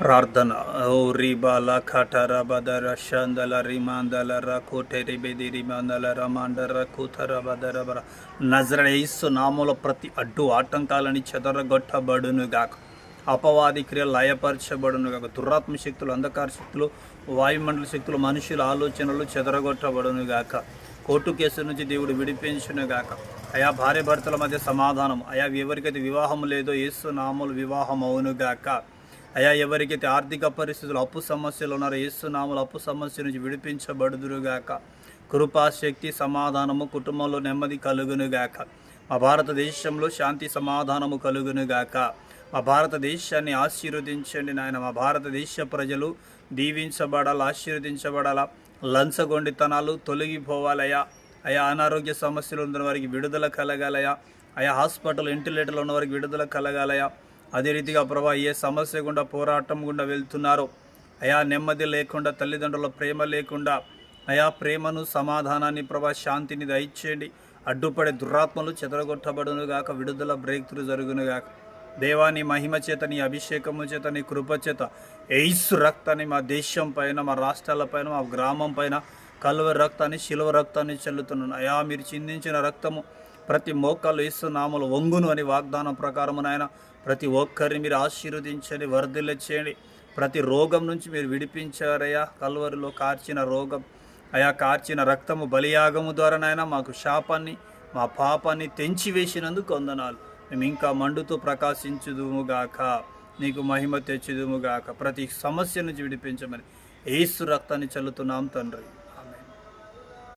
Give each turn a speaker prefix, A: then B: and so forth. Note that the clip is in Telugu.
A: ప్రార్థన. ఓ రిబాల ఖటర బదర షందల రిమాందల ర కోటెరి బెది రిమాందల రమాండర కూతర బదర బర నజరేయుడు యేసు నామములో ప్రతి అడ్డు ఆటంకాలని చెదరగొట్టబడును గాక. అపవాది క్రియలు లయపరచబడును గాక. దురాత్మ శక్తులు, అంధకార శక్తులు, వాయుమండల శక్తులు, మనుషుల ఆలోచనలు చెదరగొట్టబడును గాక. కోర్టు కేసు నుంచి దేవుడు విడిపించును గాక. అయా భార్య భర్తల మధ్య సమాధానం. అయా ఎవరికైతే వివాహం లేదో యేసు నామములో వివాహం అవును గాక. అయా ఎవరికైతే ఆర్థిక పరిస్థితులు, అప్పు సమస్యలు ఉన్నారో యేసు నామములో అప్పు సమస్య నుంచి విడిపించబడుదురుగాక. కృపాశక్తి, సమాధానము, కుటుంబంలో నెమ్మది కలుగునుగాక. మా భారతదేశంలో శాంతి సమాధానము కలుగునుగాక. మా భారతదేశాన్ని ఆశీర్వదించండి నాయన. మా భారతదేశ ప్రజలు దీవించబడాలి, ఆశీర్వదించబడాలా. లంచగొండితనాలు తొలగిపోవాలయా. అయా అనారోగ్య సమస్యలు ఉన్న వారికి విడుదల కలగాలయా. అయా హాస్పిటల్ వెంటిలేటర్లు ఉన్న వారికి విడుదల కలగాలయా. అదే రీతిగా ప్రభా ఏ సమస్య గుండా, పోరాటం గుండా వెళ్తున్నారో అయా, నెమ్మది లేకుండా, తల్లిదండ్రుల ప్రేమ లేకుండా అయా ప్రేమను, సమాధానాన్ని, ప్రభా శాంతిని దయచేయండి. అడ్డుపడే దురాత్మలు చెదరగొట్టబడునుగాక. విడుదల బ్రేక్ త్రూ జరుగునుగాక. దేవా నీ మహిమ చేత, నీ అభిషేకము చేత, నీ కృప చేత యేసు రక్తాన్ని మా దేశం పైన, మా రాష్ట్రాల పైన, మా గ్రామం పైన కలువరి రక్తాన్ని, శిలువ రక్తాన్ని చెల్లుతున్నాను. అయా మీరు చిందించిన రక్తము ప్రతి మోకాలు యేసు నామములో వంగును అని వాగ్దానం ప్రకారము నాయన ప్రతి ఒక్కరిని మీరు ఆశీర్వదించండి, వర్ధిల్ల చేయండి. ప్రతి రోగం నుంచి మీరు విడిపించారయ్యా. కల్వరిలో కార్చిన రోగం, అయా కార్చిన రక్తము బలియాగము ద్వారా నాయన మాకు శాపాన్ని, మా పాపాన్ని తెంచివేసినందుకు వందనాలు. మేము ఇంకా మండుతూ ప్రకాశించుదుముగాక, నీకు మహిమ తెచ్చుదుముగాక. ప్రతి సమస్య నుంచి విడిపించమని యేసు రక్తాన్ని చల్లుతున్నాం తండ్రి.